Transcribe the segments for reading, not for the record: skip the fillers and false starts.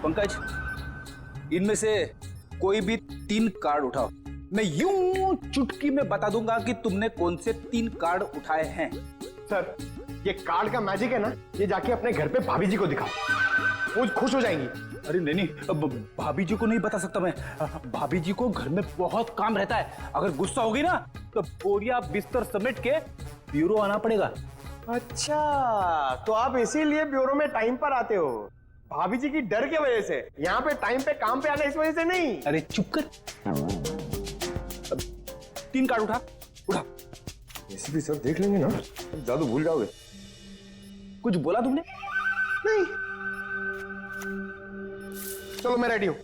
पंकज, इनमें से कोई भी 3 कार्ड उठाओ। मैं यूं चुटकी में बता दूंगा कि तुमने कौन से 3 कार्ड उठाए हैं। सर, ये कार्ड का मैजिक है ना, ये जाके अपने घर पे भाभी जी को दिखाओ, वो खुश हो जाएंगी। अरे नहीं, अब भाभी जी को नहीं बता सकता मैं। भाभी जी को घर में बहुत काम रहता है। अगर गुस्सा होगी ना तो बोरिया बिस्तर समेट के ब्यूरो आना पड़ेगा। अच्छा, तो आप इसीलिए ब्यूरो में टाइम पर आते हो, भाभी जी की डर की वजह से। यहाँ पे टाइम पे काम पे आना इस वजह से नहीं। अरे चुप कर। 3 कार्ड उठा। ऐसे भी सर देख लेंगे ना, जादू भूल जाओगे। कुछ बोला तुमने? नहीं। चलो मैं रेडी हूं।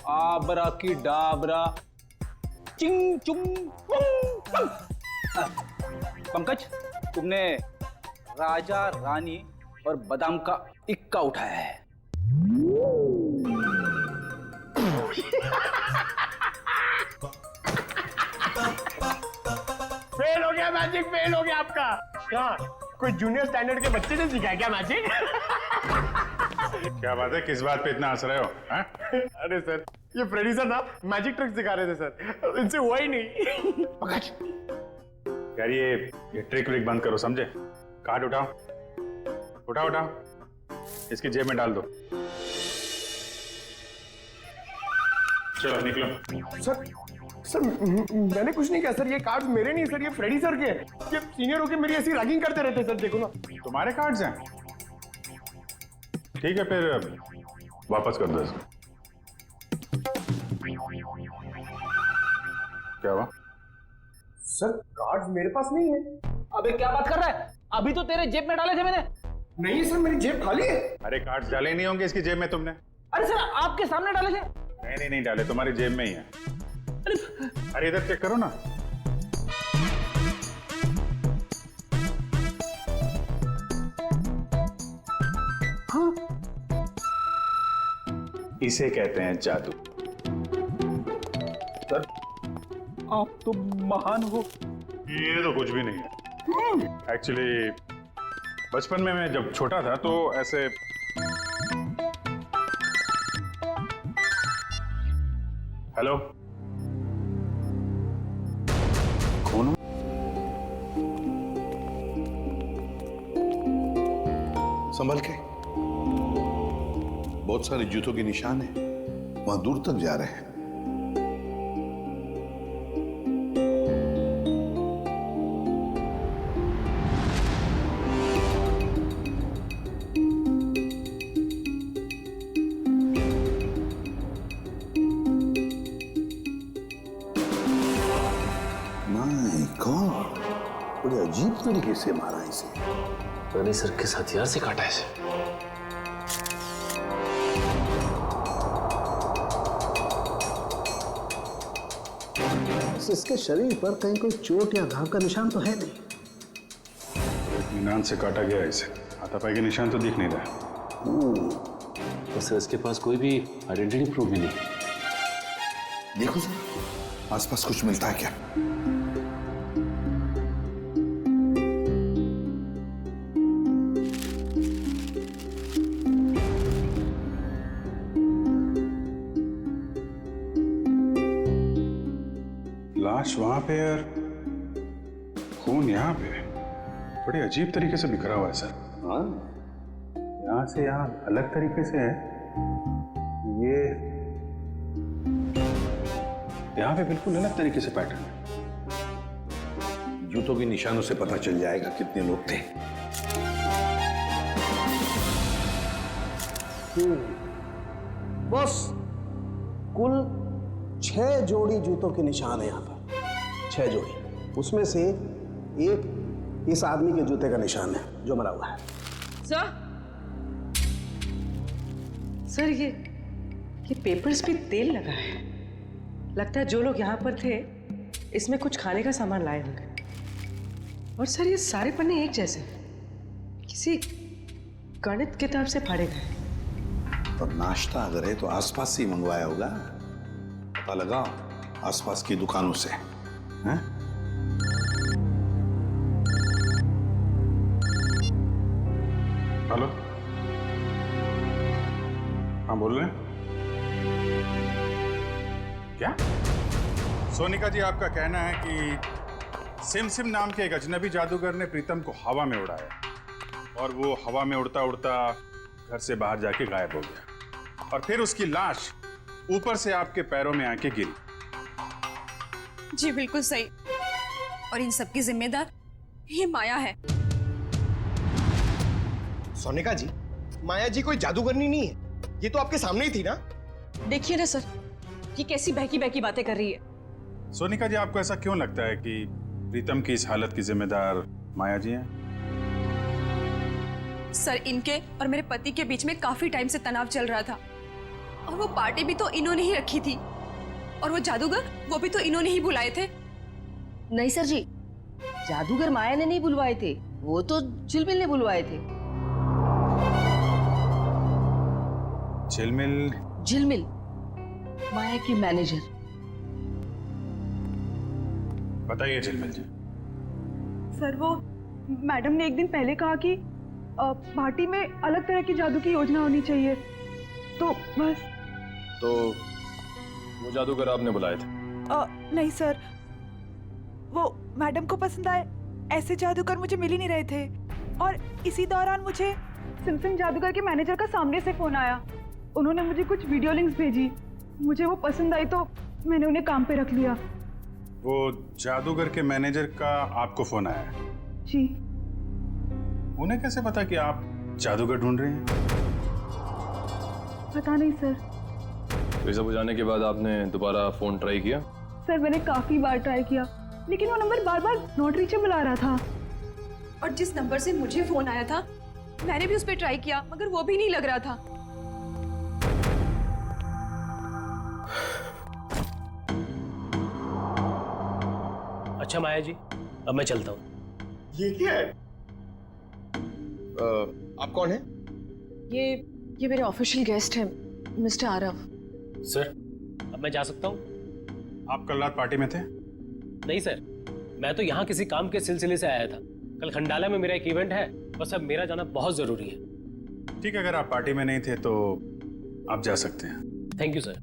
आबरा की डाबरा चिंग चुंग पुंग। पंकज, तुमने राजा रानी और बादाम का इक्का उठाया है। फेल हो गया मैजिक, फेल हो गया आपका। क्या कोई जूनियर स्टैंडर्ड के बच्चे ने सिखाया क्या मैजिक? क्या बात है, किस बात पे इतना हंस रहे हो? अरे सर, ये फ्रेडी सर ना मैजिक ट्रिक सिखा रहे थे सर, इनसे हुआ ही नहीं। यार ये ट्रिक व्रिक बंद करो, समझे? कार्ड उठाओ, इसकी जेब में डाल दो। चलो निकलो। सर मैंने कुछ नहीं किया सर, ये कार्ड्स मेरे नहीं सर, ये फ्रेडी सर के हैं। ये सीनियर होके मेरी ऐसी रैगिंग करते रहते सर, देखो ना। तुम्हारे कार्ड्स हैं? ठीक है, फिर वापस कर दो इसको। क्या हुआ? सर कार्ड्स मेरे पास नहीं है। अबे क्या बात कर रहा है? अभी तो तेरे जेब में डाले थे मैंने। नहीं सर, मेरी जेब खाली है। अरे कार्ड्स डाले नहीं होंगे इसकी जेब में तुमने? अरे सर, आपके सामने डाले थे। नहीं डाले, तुम्हारी जेब में ही है। अरे इधर चेक करो ना। हाँ, इसे कहते हैं जादू। सर आप तो महान हो। ये तो कुछ भी नहीं है। एक्चुअली बचपन में मैं जब छोटा था तो ऐसे हेलो कौन हो? संभल के, बहुत सारे जूतों के निशान हैं, वहां दूर तक जा रहे हैं। माय गॉड, बड़े अजीब तरीके से मारा इसे। रानी सर किस हथियार से काटा इसे? इसके शरीर पर कहीं कोई चोट या घाव का निशान तो है नहीं। इत्मीनान से काटा गया इसे, हाथापाई के निशान तो दिख नहीं रहा। तो सर इसके पास कोई भी आइडेंटिटी प्रूफ भी नहीं। देखो सर, आसपास कुछ मिलता है क्या? लाश वहां पे और खून यहाँ पे, बड़े अजीब तरीके से बिखरा हुआ है सर। हाँ, यहाँ से यहाँ अलग तरीके से है, ये यहाँ पे बिल्कुल अलग तरीके से पैटर्न है। जूतों के निशानों से पता चल जाएगा कितने लोग थे। बस कुल 6 जोड़ी जूतों के निशान है यहाँ पर। 6 जोड़ी, उसमें से एक इस आदमी के जूते का निशान है जो मरा हुआ है। सर ये पेपर्स पे तेल लगा है। लगता है जो लोग यहाँ पर थे इसमें कुछ खाने का सामान लाए होंगे। और सर ये सारे पन्ने एक जैसे किसी गणित किताब से फाड़े गए। और नाश्ता अगर है तो आसपास से ही मंगवाया होगा। पता लगा आसपास की दुकानों से, हैं? हेलो हाँ बोल रहे हैं। क्या? सोनिका जी, आपका कहना है कि सिम सिम नाम के एक अजनबी जादूगर ने प्रीतम को हवा में उड़ाया और वो हवा में उड़ता उड़ता घर से बाहर जाके गायब हो गया और फिर उसकी लाश ऊपर से आपके पैरों में आके गिरी। जी बिल्कुल सही। और इन सब की जिम्मेदार ये माया है। सोनिका जी, माया जी कोई जादूगरनी नहीं है, ये तो आपके सामने ही थी ना। देखिए ना सर, ये कैसी बहकी बहकी बातें कर रही है। सोनिका जी, आपको ऐसा क्यों लगता है कि प्रीतम की इस हालत की जिम्मेदार माया जी हैं? सर, इनके और मेरे पति के बीच में काफी टाइम से तनाव चल रहा था और वो पार्टी भी तो इन्होंने ही रखी थी और वो जादूगर, वो भी तो इन्होंने ही बुलाए थे। नहीं सर जी, जादूगर माया ने नहीं बुलवाए थे, वो तो झिलमिल ने बुलवाए थे। झिलमिल? झिलमिल माया की मैनेजर। बताइए झिलमिल जी। सर, वो मैडम ने एक दिन पहले कहा कि पार्टी में अलग तरह की जादू की योजना होनी चाहिए, तो बस। तो वो जादूगर आपने बुलाए थे? नहीं सर, वो मैडम को पसंद आए ऐसे जादूगर मुझे मिल ही नहीं रहे थे और इसी दौरान मुझे सिमसिम जादूगर के मैनेजर का सामने से फोन आया। उन्होंने मुझे कुछ वीडियो लिंक्स भेजी, मुझे वो पसंद आई तो मैंने उन्हें काम पे रख लिया। वो जादूगर के मैनेजर का आपको फोन आया है? जी। उन्हें कैसे पता कि आप जादूगर ढूंढ रहे हैं? पता नहीं सर। ये सब हो जाने के बाद आपने दोबारा फोन ट्राई किया? सर, मैंने काफी बार ट्राई किया, लेकिन वो नंबर बार बार नॉट रीचेबल आ रहा था। और जिस नंबर से मुझे फोन आया था, मैंने भी उस पर ट्राई किया, मगर वो भी नहीं लग रहा था। अच्छा माया जी, अब मैं चलता हूँ। ये क्या है? आप कौन है? ये मेरे ऑफिशियल गेस्ट हैं, मिस्टर आरव। सर, अब मैं जा सकता हूँ? आप कल रात पार्टी में थे? नहीं सर, मैं तो यहाँ किसी काम के सिलसिले से आया था। कल खंडाला में मेरा एक इवेंट है, बस अब मेरा जाना बहुत जरूरी है। ठीक है, अगर आप पार्टी में नहीं थे तो आप जा सकते हैं। Thank you sir.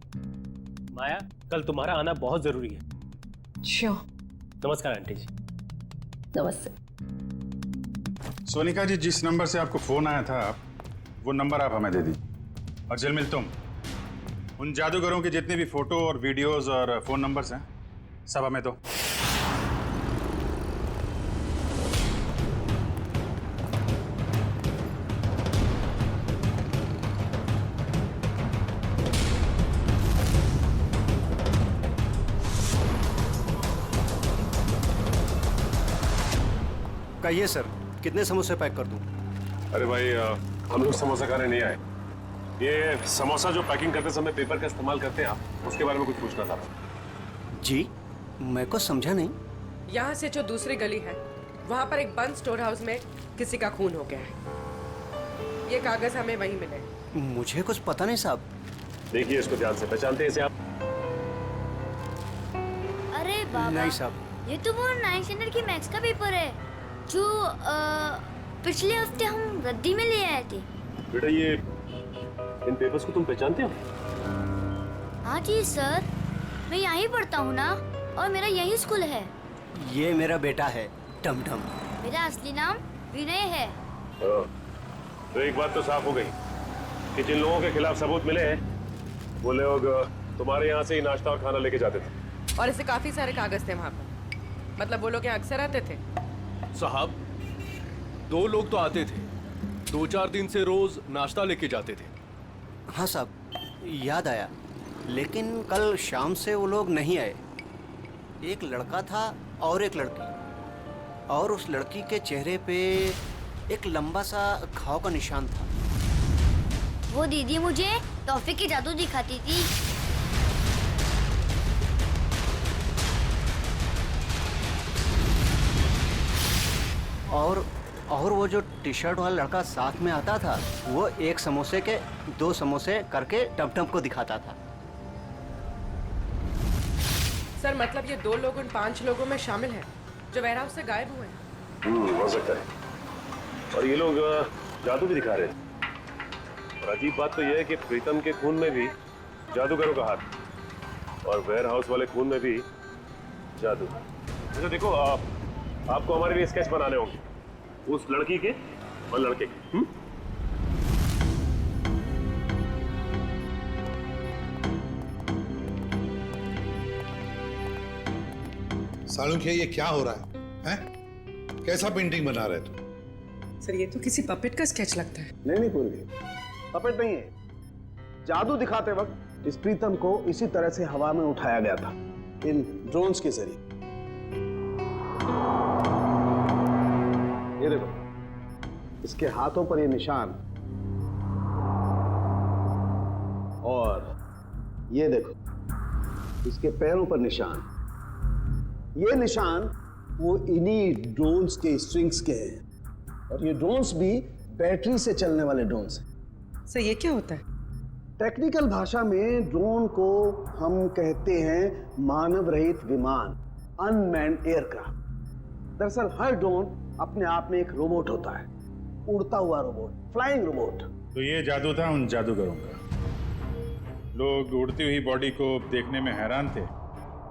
माया, कल तुम्हारा आना बहुत जरूरी है। श्योर। नमस्कार आंटी जी। नमस्ते। सोनिका जी, जिस नंबर से आपको फोन आया था, वो नंबर आप हमें दे दीजिए। और झिलमिल, तुम उन जादूगरों के जितने भी फोटो और वीडियोस और फोन नंबर्स हैं, सब हमें दो। कहिए सर, कितने समोसे पैक कर दूं? अरे भाई, हम लोग समोसा खाने नहीं आए। ये समोसा जो पैकिंग करते समय पेपर का इस्तेमाल करते हैं आप, उसके बारे में कुछ पूछना था। जी, मैं को समझा नहीं। यहाँ से जो दूसरी गली है, वहाँ पर एक बंद स्टोर हाउस में किसी का खून हो गया है। ये कागज हमें वहीं मिले। मुझे कुछ पता नहीं साहब। देखिए इसको ध्यान से, पहचानते हैं इसे आप? अरे बाबा, नहीं साहब, ये तो वो 9th स्टैंडर्ड की मैथ्स का पेपर है जो पिछले हफ्ते हम रद्दी में ले आए थे। बेटा, ये इन पेपर्स को तुम पहचानते हो? हाँ जी सर, मैं यहीं पढ़ता हूँ ना, और मेरा यही स्कूल है। ये मेरा बेटा है टमटम। मेरा असली नाम विनय है। तो एक बात तो साफ हो गई कि जिन लोगों के खिलाफ सबूत मिले हैं, वो लोग तुम्हारे यहाँ से ही नाश्ता और खाना लेके जाते थे। और ऐसे काफी सारे कागज थे वहाँ पर। मतलब वो लोग यहाँ अक्सर आते थे? साहब, 2 लोग तो आते थे, 2-4 दिन से रोज नाश्ता लेके जाते थे। हाँ साहब, याद आया, लेकिन कल शाम से वो लोग नहीं आए। एक लड़का था और एक लड़की, और उस लड़की के चेहरे पे एक लंबा सा घाव का निशान था। वो दीदी मुझे टॉफी की जादू दिखाती थी। और वो जो टी शर्ट वाला लड़का साथ में आता था, वो एक समोसे के 2 समोसे करके टमटम को दिखाता था। सर, मतलब ये 2 लोग उन 5 लोगों में शामिल हैं जो वेयरहाउस से गायब हुए हैं। हो सकता है। और ये लोग जादू भी दिखा रहे हैं। और अजीब बात तो यह है कि प्रीतम के खून में भी जादूगरों का हाथ और वेयर हाउस वाले खून में भी जादू। अच्छा देखो, आपको हमारे लिए स्केच बनाने होंगे उस लड़की के और लड़के के। सालुंखे, ये क्या हो रहा है, हैं? कैसा पेंटिंग बना रहे तुम? सर ये तो किसी पपेट का स्केच लगता है। नहीं पूर्वी, पपेट नहीं है। जादू दिखाते वक्त इस प्रीतम को इसी तरह से हवा में उठाया गया था, इन ड्रोन्स के जरिए। ये देखो, इसके हाथों पर ये निशान, और ये देखो इसके पैरों पर निशान। ये निशान वो इन्हीं ड्रोन्स के स्ट्रिंग्स के हैं, और ये ड्रोन्स भी बैटरी से चलने वाले ड्रोन्स हैं। सर ये क्या होता है? टेक्निकल भाषा में ड्रोन को हम कहते हैं मानव रहित विमान, अनमैन्ड एयरक्राफ्ट। दरअसल हर ड्रोन अपने आप में एक रोबोट होता है, उड़ता हुआ रोबोट, फ्लाइंग रोबोट। तो ये जादू था उन जादूगरों का। लोग उड़ती हुई बॉडी को देखने में हैरान थे,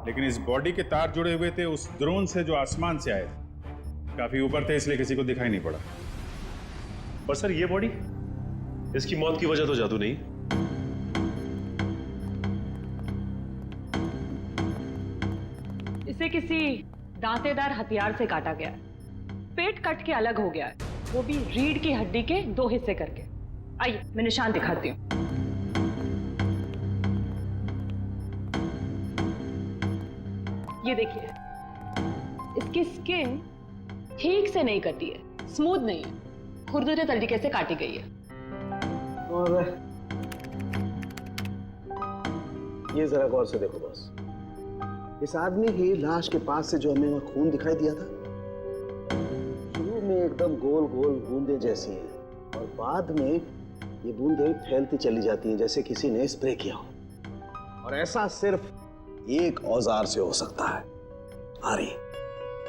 लेकिन इस बॉडी के तार जुड़े हुए थे उस ड्रोन से जो आसमान से आए थे। काफी ऊपर थे, इसलिए किसी को दिखाई नहीं पड़ा। पर सर ये बॉडी, इसकी मौत की वजह तो जादू नहीं। इसे किसी दांतेदार हथियार से काटा गया है। पेट कट के अलग हो गया है, वो भी रीढ़ की हड्डी के 2 हिस्से करके। आइए मैं निशान दिखाती हूँ। ये देखिए, इसकी स्किन ठीक से नहीं कटी है, स्मूथ नहीं है, खुरदुरे तरीके से काटी गई है। और ये जरा गौर से देखो बॉस, इस आदमी की लाश के पास से जो हमें वहां खून दिखाई दिया था, शुरू में एकदम गोल गोल बूंदे जैसी हैं, और बाद में ये बूंदें फैलती चली जाती हैं जैसे किसी ने स्प्रे किया हो। और ऐसा सिर्फ एक औजार से हो सकता है। आरी।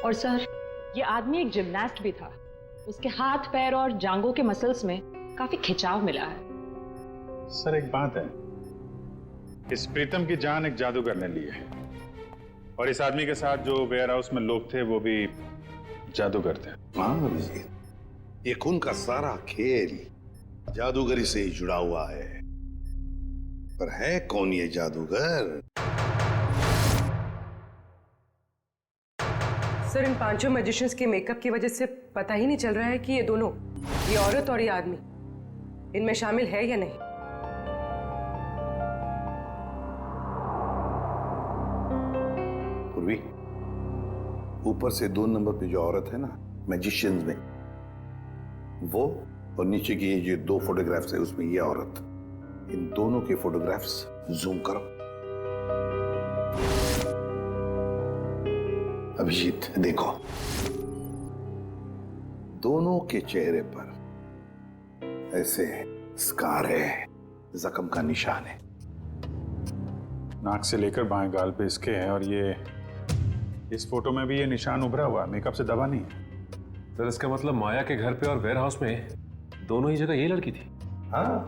और सर ये आदमी एक जिम्नास्ट भी था, उसके हाथ पैर और जांघों के मसल्स में काफी खिंचाव मिला है। सर एक बात है, इस प्रीतम की जान एक जादूगर ने ली है, और इस आदमी के साथ जो वेयर हाउस में लोग थे वो भी जादूगर थे। हाँ अभिजीत, ये खून का सारा खेल जादूगरी से ही जुड़ा हुआ है। पर है कौन ये जादूगर? सर इन 5 मैजिशियंस के मेकअप की वजह से पता ही नहीं चल रहा है कि ये दोनों, ये औरत और ये आदमी, इनमें शामिल है या नहीं। पूर्वी, ऊपर से 2 नंबर पे जो औरत है ना मैजिशियंस में, वो, और नीचे की ये जो 2 फोटोग्राफ्स है उसमें ये औरत, इन दोनों के फोटोग्राफ्स जूम करो। अभिजीत देखो, दोनों के चेहरे पर ऐसे स्कार है, जख्म का निशान है। नाक से लेकर बाएं गाल पे इसके है, और ये इस फोटो में भी ये निशान उभरा हुआ, मेकअप से दबा नहीं है। सर इसका मतलब माया के घर पे और वेयर हाउस में दोनों ही जगह ये लड़की थी। हाँ,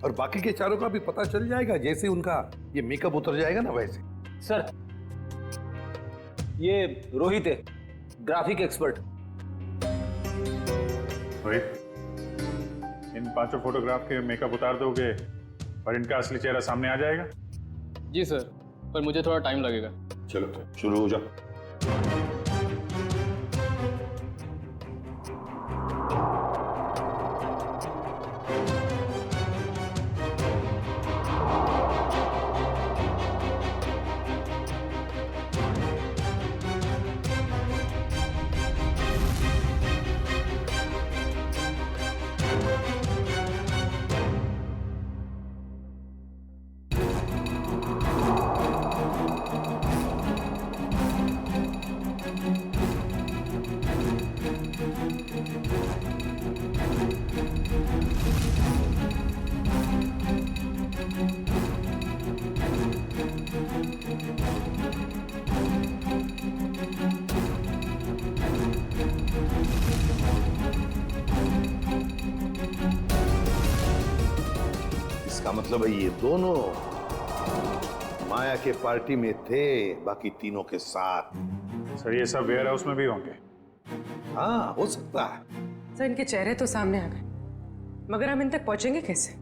और बाकी के चारों का भी पता चल जाएगा जैसे उनका ये मेकअप उतर जाएगा ना वैसे। सर ये रोहित है, ग्राफिक एक्सपर्ट। रोहित, इन 5 फोटोग्राफ के मेकअप उतार दोगे और इनका असली चेहरा सामने आ जाएगा? जी सर, पर मुझे थोड़ा टाइम लगेगा। चलो शुरू हो जाओ। इसका मतलब है ये दोनों माया के पार्टी में थे, बाकी तीनों के साथ। सर ये सब वेयर हाउस में भी होंगे? हाँ, हो सकता है। सर इनके चेहरे तो सामने आ गए, मगर हम इन तक पहुंचेंगे कैसे?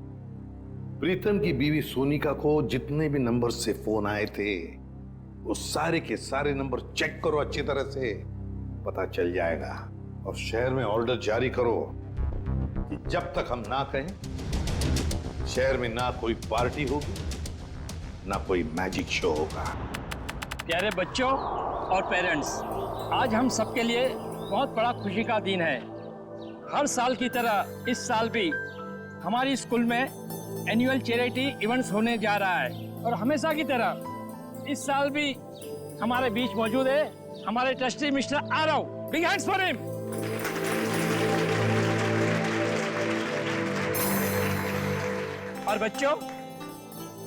प्रीतम की बीवी सोनिका को जितने भी नंबर से फोन आए थे, वो सारे के सारे नंबर चेक करो अच्छी तरह से, पता चल जाएगा। और शहर में ऑर्डर जारी करो कि जब तक हम ना कहें, शहर में ना कोई पार्टी होगी, ना कोई मैजिक शो होगा। प्यारे बच्चों और पेरेंट्स, आज हम सबके लिए बहुत बड़ा खुशी का दिन है। हर साल की तरह इस साल भी हमारी स्कूल में एनुअल चैरिटी इवेंट्स होने जा रहा है, और हमेशा की तरह इस साल भी हमारे बीच मौजूद है हमारे trustee mister Aarav. Big hands for him. और बच्चों,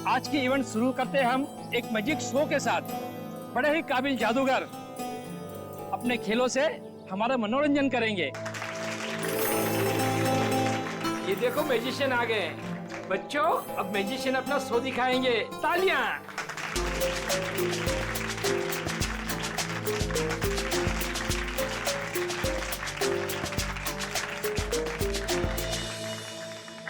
आज की इवेंट शुरू करते हैं हम एक मैजिक शो के साथ। बड़े ही काबिल जादूगर अपने खेलों से हमारा मनोरंजन करेंगे। ये देखो मैजिशियन आ गए। बच्चों, अब मैजिशियन अपना शो दिखाएंगे। तालियां।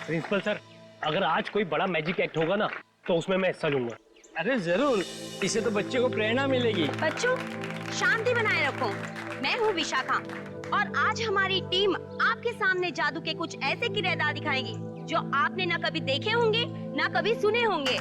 प्रिंसिपल सर, अगर आज कोई बड़ा मैजिक एक्ट होगा ना, तो उसमें मैं हिस्सा लूंगा। अरे जरूर, इससे तो बच्चे को प्रेरणा मिलेगी। बच्चों, शांति बनाए रखो। मैं हूँ विशाखा, और आज हमारी टीम आपके सामने जादू के कुछ ऐसे किरदार दिखाएगी जो आपने ना कभी देखे होंगे, ना कभी सुने होंगे।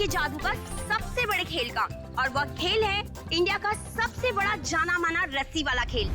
जादू का सबसे बड़े खेल का, और वह खेल है इंडिया का सबसे बड़ा जाना माना रस्सी वाला खेल।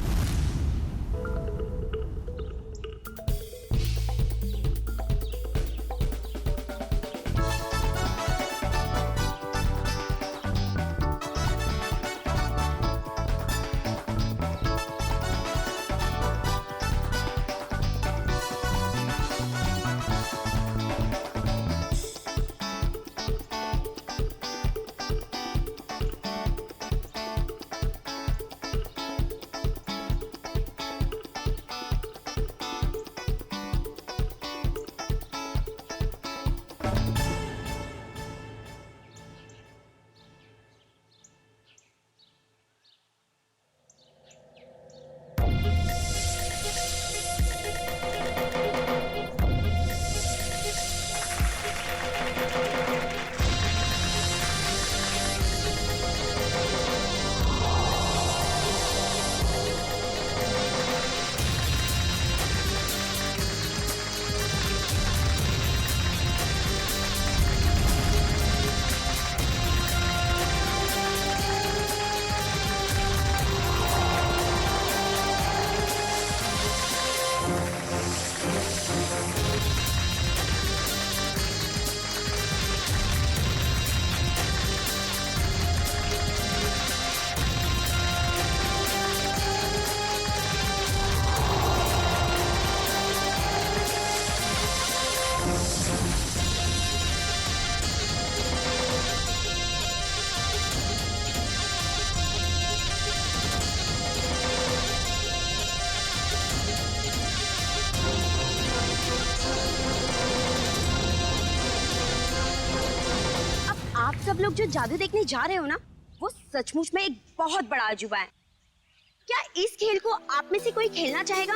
सब लोग जो जादू देखने जा रहे हो ना, वो सचमुच में एक बहुत बड़ा अजूबा है। क्या इस खेल को आप में से कोई खेलना चाहेगा?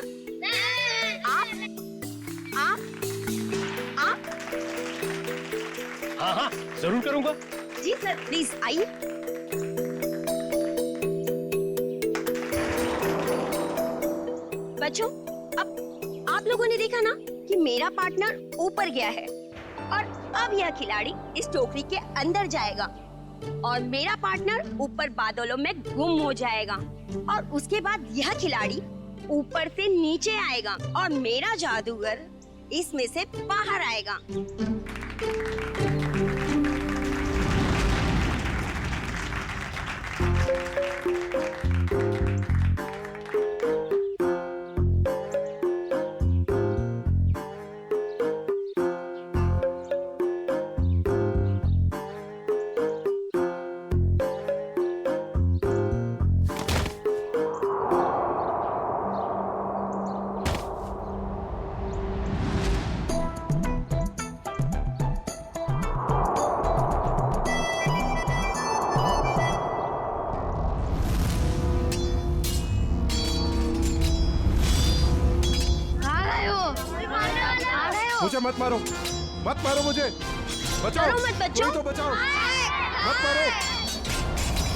आप? हाँ हाँ जरूर करूंगा। जी सर, प्लीज आइए। बच्चों, अब आप लोगों ने देखा ना कि मेरा पार्टनर ऊपर गया है और अब यह खिलाड़ी इस टोकरी के अंदर जाएगा और मेरा पार्टनर ऊपर बादलों में गुम हो जाएगा और उसके बाद यह खिलाड़ी ऊपर से नीचे आएगा और मेरा जादूगर इसमें से बाहर आएगा। मुझे मत मारो मुझे, बचाओ। मत बच्चों। कोई तो बचाओ।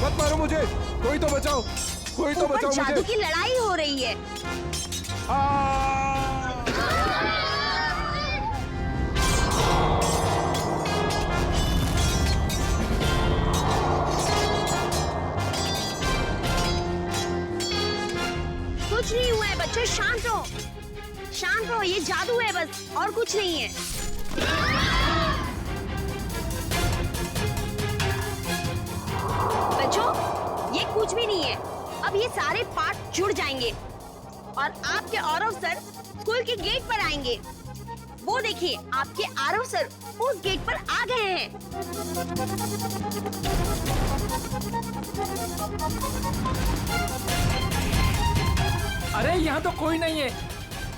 मत मारो मुझे, कोई तो बचाओ। कोई तो बचाओ मुझे। जादू की लड़ाई हो रही है। कुछ नहीं हुआ है बच्चों, शांत रहो। शांत रहो, ये जादू है बस, और कुछ नहीं है। बच्चों, ये कुछ भी नहीं है। अब ये सारे पार्ट जुड़ जाएंगे और आपके आरव सर स्कूल के गेट पर आएंगे। वो देखिए, आपके आरव सर उस गेट पर आ गए हैं। अरे यहाँ तो कोई नहीं है,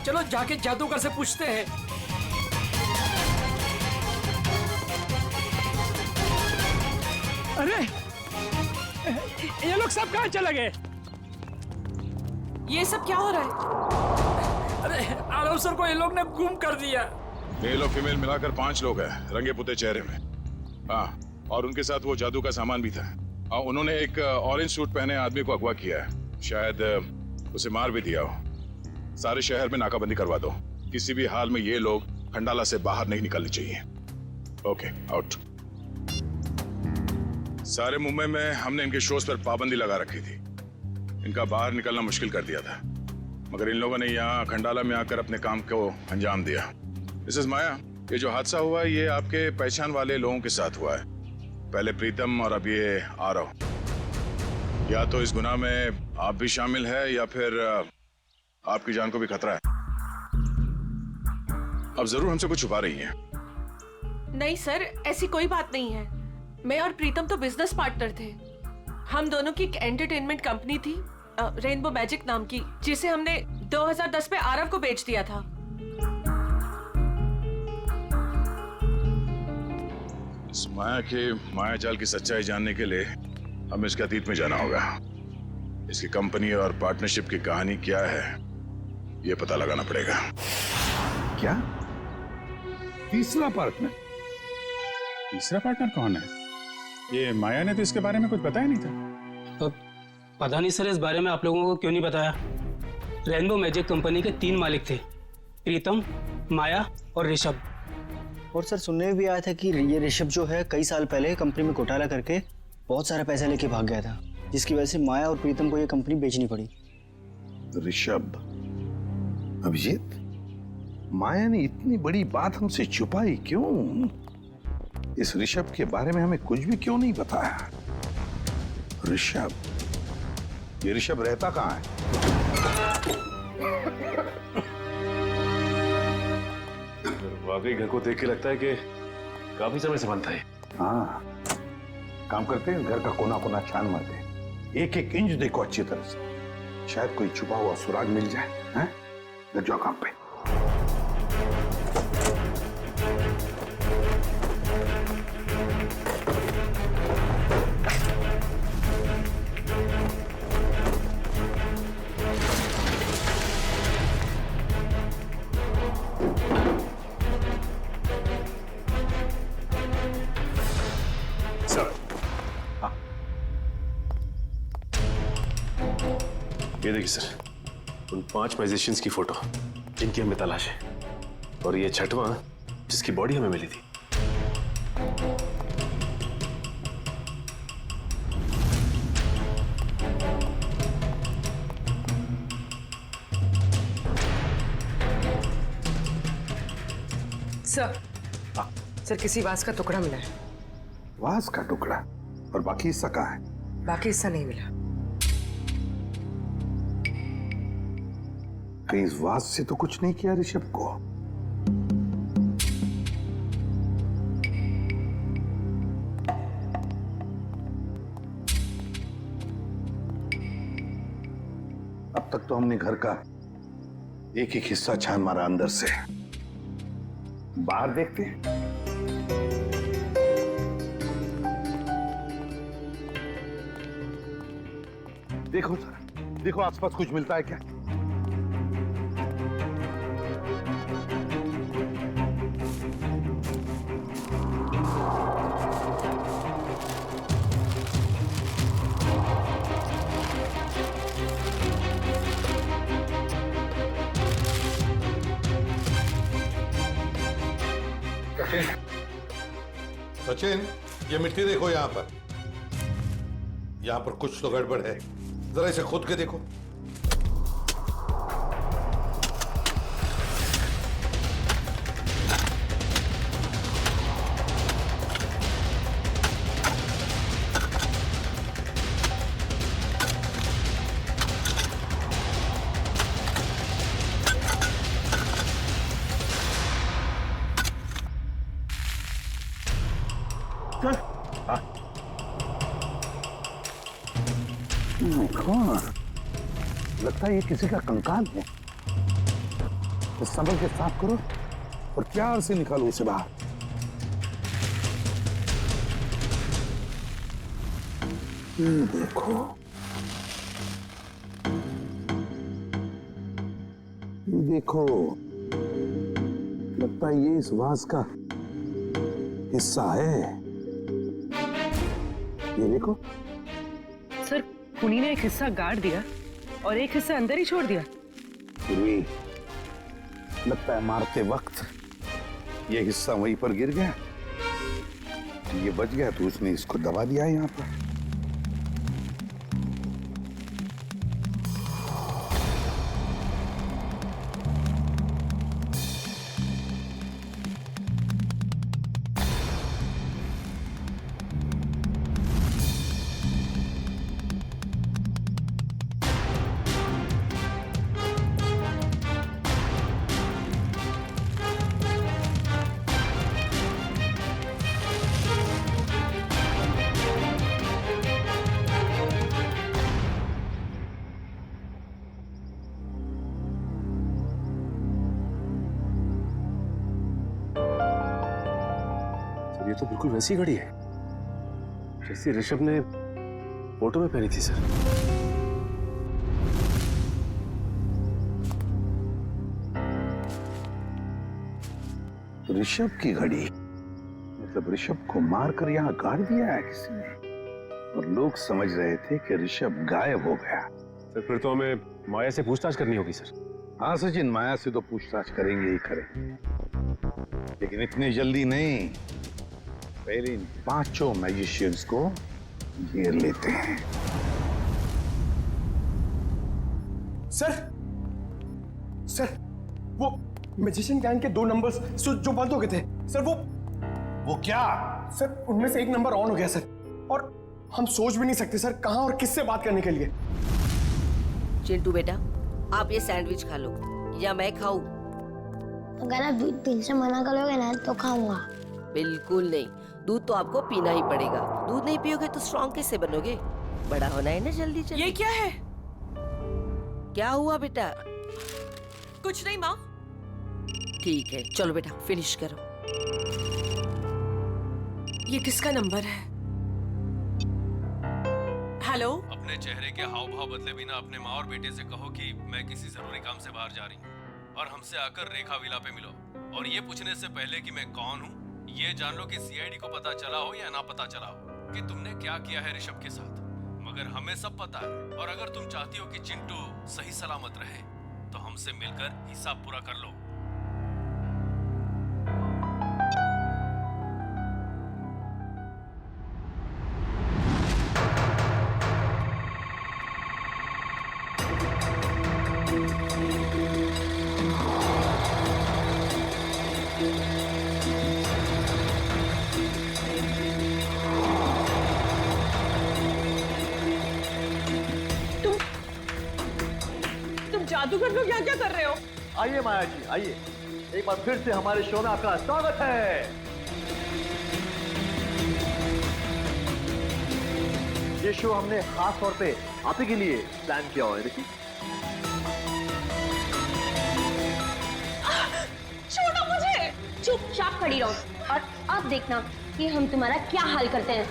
चलो जाके जादूगर से पूछते हैं। अरे ये लोग सब कहाँ चले गए? ये सब क्या हो रहा है? अरे आरव सर को ये लोग ने गुम कर दिया। मेल और फीमेल मिलाकर 5 लोग हैं, रंगे पुते चेहरे में। हाँ, और उनके साथ वो जादू का सामान भी था। हाँ, उन्होंने एक ऑरेंज सूट पहने आदमी को अगवा किया है, शायद उसे मार भी दिया हो। सारे शहर में नाकाबंदी करवा दो, किसी भी हाल में ये लोग खंडाला से बाहर नहीं निकलने चाहिए। Okay, out. सारे मुंबई में हमने इनके शोज पर पाबंदी लगा रखी थी, इनका बाहर निकलना मुश्किल कर दिया था, मगर इन लोगों ने यहाँ खंडाला में आकर अपने काम को अंजाम दिया। मिसेस माया, ये जो हादसा हुआ है ये आपके पहचान वाले लोगों के साथ हुआ है, पहले प्रीतम और अब ये आरव। या तो इस गुनाह में आप भी शामिल है या फिर आपकी जान को भी खतरा है। अब जरूर हमसे कुछ छुपा रही हैं। नहीं सर, ऐसी कोई बात नहीं है। मैं और प्रीतम तो बिजनेस पार्टनर थे। हम दोनों की एक एंटरटेनमेंट कंपनी थी, रेनबो मैजिक नाम की, जिसे हमने 2010 में आरव को बेच दिया था। इस माया के माया जाल की सच्चाई जानने के लिए हमें इसके अतीत में जाना होगा। इसकी कंपनी और पार्टनरशिप की कहानी क्या है ये पता लगाना पड़ेगा। क्या? तीसरा पार्टनर? तीसरा पार्टनर कौन है? ये माया ने तो इसके बारे में कुछ बताया नहीं था। पता नहीं सर, इस बारे में आप लोगों को क्यों नहीं बताया। रेनबो मैजिक कंपनी के 3 मालिक थे, प्रीतम, माया और ऋषभ। और सर सुनने में भी आया था कि ये ऋषभ जो है कई साल पहले कंपनी में घोटाला करके बहुत सारा पैसा लेके भाग गया था, जिसकी वजह से माया और प्रीतम को ये कंपनी बेचनी पड़ी। ऋषभ, अभिजीत, माया ने इतनी बड़ी बात हमसे छुपाई क्यों? इस ऋषभ के बारे में हमें कुछ भी क्यों नहीं बताया? ऋषभ, ये ऋषभ रहता कहाँ है? वाकई घर को देख के लगता है कि काफी समय से बंद था ये। हाँ, काम करते हैं, घर का कोना कोना छान मारते हैं, एक एक इंच देखो अच्छी तरह से, शायद कोई छुपा हुआ सुराग मिल जाए। हैं? लग जाओ काम पे। ये देखिए सर, उन 5 मैजिशियंस की फोटो जिनकी हमें तलाश है, और ये 6वां जिसकी बॉडी हमें मिली थी। सर, सर किसी वास का टुकड़ा मिला है। वास का टुकड़ा? और बाकी हिस्सा कहाँ है? बाकी हिस्सा नहीं मिला। कहीं इस वास से तो कुछ नहीं किया ऋषभ को? अब तक तो हमने घर का एक एक हिस्सा छान मारा अंदर से। बाहर देखते हैं। देखो सर, देखो आसपास कुछ मिलता है क्या? सचिन, ये मिट्टी देखो यहाँ पर। यहाँ पर कुछ तो गड़बड़ है, जरा इसे खोद के देखो। लगता है ये किसी का कंकाल है। तो संभल के साफ करो और प्यार से निकालो उसे बाहर। देखो, देखो, लगता है ये इस वास का हिस्सा है। ये देखो सर, खुनी ने एक हिस्सा गाड़ दिया और एक हिस्सा अंदर ही छोड़ दिया। लगता है मारते वक्त ये हिस्सा वहीं पर गिर गया, ये बच गया तो उसने इसको दबा दिया यहाँ पर। ये तो बिल्कुल वैसी घड़ी है जैसी ऋषभ ने फोटो में पहनी थी सर। ऋषभ की घड़ी? मतलब ऋषभ को मारकर यहाँ गाड़ दिया है किसी ने, और लोग समझ रहे थे कि ऋषभ गायब हो गया। सर फिर तो हमें माया से पूछताछ करनी होगी सर। हाँ सचिन, माया से तो पूछताछ करेंगे ही करेंगे, लेकिन इतनी जल्दी नहीं। पहले इन 5 मैजिशियंस को घेर लेते हैं। सर, वो मैजिशियन गैंग के 2 नंबर्स जो बंद हो गए थे सर, वो क्या? सर उनमें से एक नंबर ऑन हो गया सर, और हम सोच भी नहीं सकते सर कहां और किससे बात करने के लिए। चिंटू बेटा, आप ये सैंडविच खा लो या मैं खाऊं? अगर आप दूध पीने से मना करोगे ना तो खाऊंगा। बिल्कुल नहीं, दूध तो आपको पीना ही पड़ेगा। दूध नहीं पियोगे तो स्ट्रॉन्ग कैसे बनोगे? बड़ा होना है ना जल्दी जल्दी। ये क्या है? क्या हुआ बेटा? कुछ नहीं माँ। ठीक है, चलो बेटा फिनिश करो। ये किसका नंबर है? हेलो? अपने चेहरे के हाव भाव बदले बिना अपने माँ और बेटे से कहो कि मैं किसी जरूरी काम से बाहर जा रही हूँ और हमसे आकर रेखा विला पे मिलो। और ये पूछने से पहले कि मैं कौन हूँ, ये जान लो कि सीआईडी को पता चला हो या ना पता चला हो कि तुमने क्या किया है ऋषभ के साथ। अगर हमें सब पता है और अगर तुम चाहती हो कि चिंटू सही सलामत रहे तो हमसे मिलकर हिसाब पूरा कर लो। जादूगर लोग यहाँ क्या कर रहे हो? आइए माया जी, आइए। एक बार फिर से हमारे शो में आपका स्वागत है। ये शो हमने खास तौर पे आप ही के लिए प्लान किया हुआ है। देखिए, छोड़ो मुझे। चुपचाप खड़ी रहो और अब देखना कि हम तुम्हारा क्या हाल करते हैं।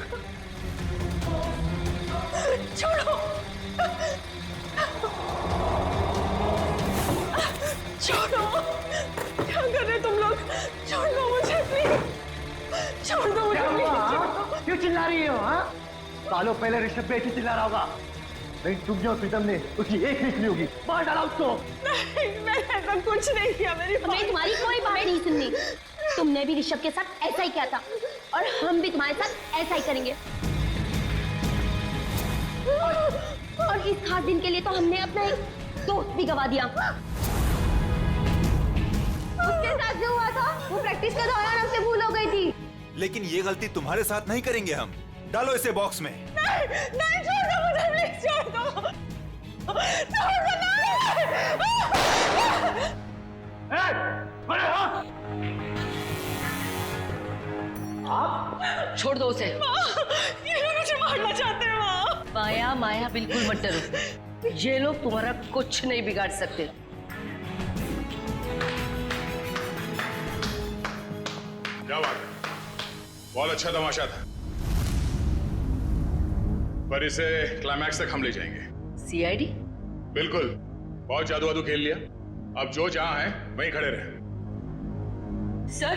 छोड़ो, छोड़ो, क्या कर रहे तुम लोग? छोड़ दो मुझे प्लीज, छोड़ दो मुझे प्लीज। क्यों चिल्ला रही हो? हाँ, सालों पहले ऋषभ पे चिल्ला रहा होगा, लेकिन तुम जो प्रीतम ने उसकी एक नहीं सुनी होगी, मार डाला उसको। नहीं, मैंने ऐसा कुछ नहीं किया। मेरी हमें तुम्हारी कोई बात नहीं सुननी। तुमने भी ऋषभ के साथ ऐसा ही किया था और हम भी तुम्हारे साथ ऐसा ही करेंगे। और इस खास दिन के लिए तो हमने अपना एक दोस्त भी गवा दिया। उसके साथ जो हुआ था वो प्रैक्टिस के दौरान हमसे भूल हो गई थी। लेकिन ये गलती तुम्हारे साथ नहीं करेंगे हम। डालो इसे बॉक्स में। नहीं, छोड़ दो मुझे प्लीज, छोड़ दो, छोड़ दो। छोड़ दो उसे। ये लोग मुझे मारना चाहते हैं। माँ, माया, माया बिल्कुल मत डरो। ये लोग तुम्हारा कुछ नहीं बिगाड़ सकते। क्या बात है, बहुत अच्छा तमाशा था, पर इसे क्लाइमैक्स तक हम ले जाएंगे। सीआईडी? बिल्कुल, बहुत जादू वादू खेल लिया। अब जो जहां है वहीं खड़े रहे। सर,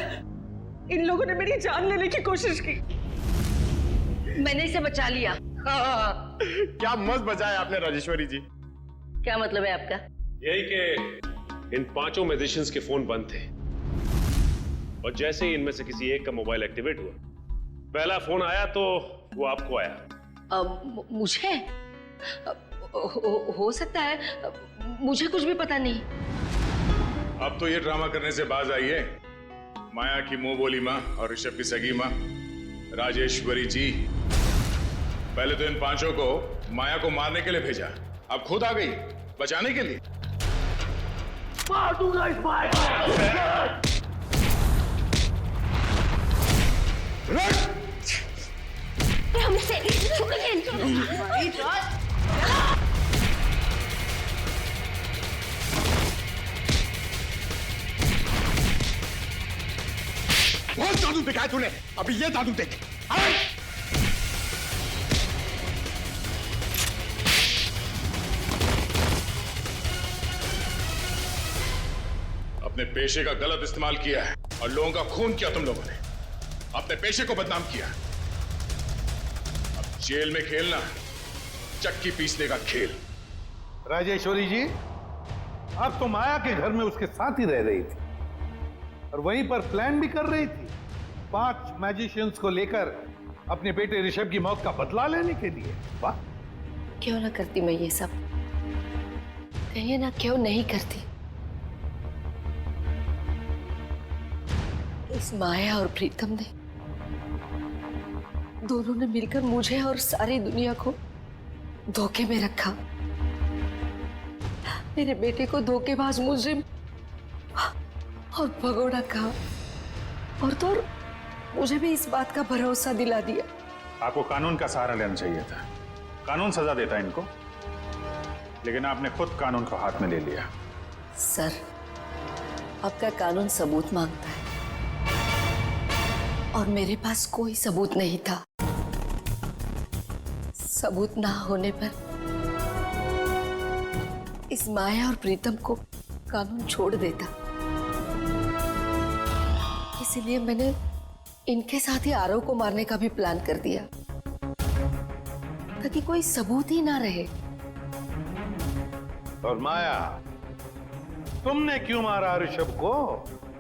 इन लोगों ने मेरी जान लेने की कोशिश की। मैंने इसे बचा लिया। क्या मस्त बचाया आपने राजेश्वरी जी। क्या मतलब है आपका? यही कि इन पांचों म्यूजिशियंस के फोन बंद थे और जैसे ही इनमें से किसी एक का मोबाइल एक्टिवेट हुआ, पहला फोन आया तो वो आपको आया। मुझे हो सकता है, मुझे कुछ भी पता नहीं। अब तो ये ड्रामा करने से बाज आई है। माया की मुंह बोली माँ और ऋषभ की सगी माँ राजेश्वरी जी। पहले तो इन पांचों को माया को मारने के लिए भेजा, अब खुद आ गई बचाने के लिए। मार दूंगा इस माया। हमसे बहुत जादू दिखाया तूने, अभी ये जादू देख। अपने पेशे का गलत इस्तेमाल किया है और लोगों का खून किया तुम लोगों ने, अपने पेशे को बदनाम किया। अब जेल में खेलना चक्की पीसने का खेल। राजेश्वरी जी, अब तो माया के घर में उसके साथ ही रह रही थी और वहीं पर प्लान भी कर रही थी 5 मैजिशियंस को लेकर अपने बेटे ऋषभ की मौत का बदला लेने के लिए। वाह, क्यों ना करती मैं ये सब, कहिए ना क्यों नहीं करती। इस माया और प्रीतम ने दोनों ने मिलकर मुझे और सारी दुनिया को धोखे में रखा। मेरे बेटे को धोखेबाज मुजरिम और भगोड़ा कहा और तो और मुझे भी इस बात का भरोसा दिला दिया। आपको कानून का सहारा लेना चाहिए था। कानून सजा देता इनको, लेकिन आपने खुद कानून को हाथ में ले लिया। सर, आपका कानून सबूत मांगता है और मेरे पास कोई सबूत नहीं था। सबूत ना होने पर इस माया और प्रीतम को कानून छोड़ देता। इसीलिए मैंने इनके साथ ही आरव को मारने का भी प्लान कर दिया। ताकि कोई सबूत ही ना रहे। और माया, तुमने क्यों मारा ऋषभ को?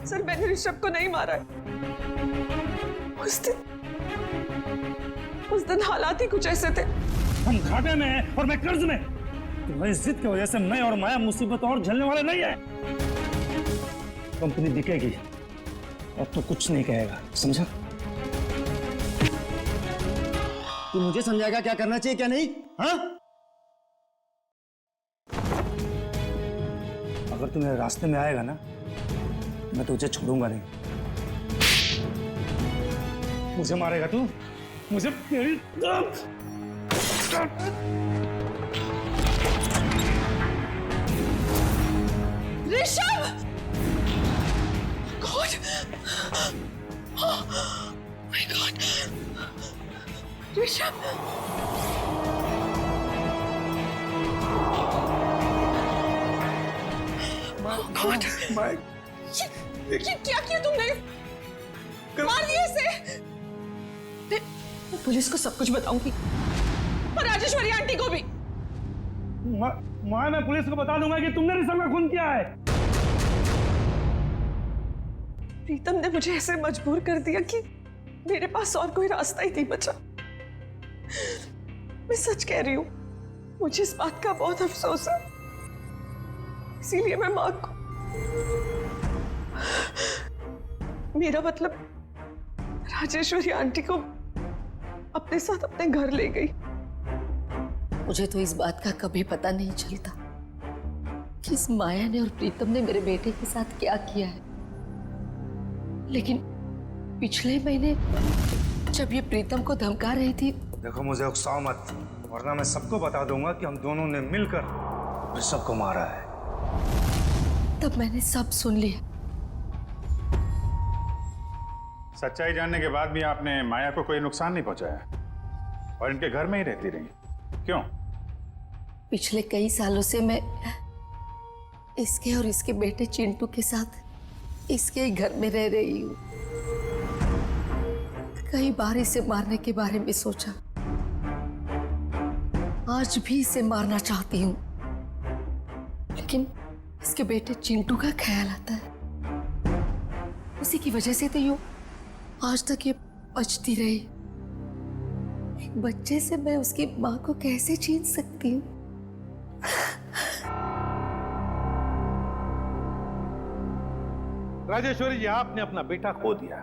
सर मैंने ऋषभ को नहीं मारा है। उस दिन हालात ही कुछ ऐसे थे। हम घाटे में हैं और मैं कर्ज में। तुम्हारी जिद की वजह से मैं और माया मुसीबत और झेलने वाले नहीं है। कंपनी बिकेगी, अब तो कुछ नहीं कहेगा, समझा? तू मुझे समझाएगा क्या करना चाहिए क्या नहीं? हाँ? अगर तू मेरे रास्ते में आएगा ना, मैं तुझे छोड़ूंगा नहीं। मुझे मारेगा तू? मुझे तेरी Rishabh! God! Oh my God! Rishabh! God! ये क्या किया तुमने? मार दिया इसे! मैं पुलिस को सब कुछ बताऊंगी और राजेश्वरी आंटी को भी। मैं पुलिस को बता दूंगा कि तुमने ऋषभ का खून किया है। प्रीतम ने मुझे ऐसे मजबूर कर दिया कि मेरे पास और कोई रास्ता ही नहीं बचा। मैं सच कह रही हूं, मुझे इस बात का बहुत अफसोस है। इसीलिए मैं मां को, मेरा मतलब राजेश्वरी आंटी को अपने साथ अपने घर ले गई। मुझे तो इस बात का कभी पता नहीं चलता कि इस माया ने और प्रीतम ने मेरे बेटे के साथ क्या किया है। लेकिन पिछले महीने जब ये प्रीतम को धमका रही थी। देखो मुझे उकसाओ मत, वरना मैं सबको बता दूंगा कि हम दोनों ने मिलकर ऋषभ को मारा है। तब मैंने सब सुन लिया। सच्चाई जानने के बाद भी आपने माया को कोई नुकसान नहीं पहुंचाया और इनके घर में ही रहती रही, क्यों? पिछले कई सालों से मैं इसके और इसके बेटे चिंटू के साथ इसके ही घर में रह रही हूँ। कई बार इसे मारने के बारे में सोचा, आज भी इसे मारना चाहती हूँ, लेकिन इसके बेटे चिंटू का ख्याल आता है। उसी की वजह से तो यूं आज तक ये बचती रही। एक बच्चे से मैं उसकी माँ को कैसे छीन सकती हूँ? राजेश्वरी जी, आपने अपना बेटा खो दिया।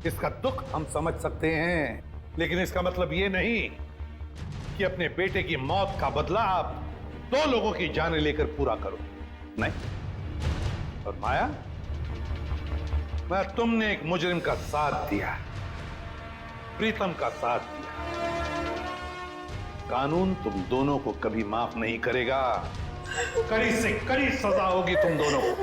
इसका दुख हम समझ सकते हैं, लेकिन इसका मतलब ये नहीं कि अपने बेटे की मौत का बदला आप दो लोगों की जानें लेकर पूरा करो। नहीं। और माया, मैं तुमने एक मुजरिम का साथ दिया, प्रीतम का साथ दिया। कानून तुम दोनों को कभी माफ नहीं करेगा। कड़ी से कड़ी सजा होगी तुम दोनों को।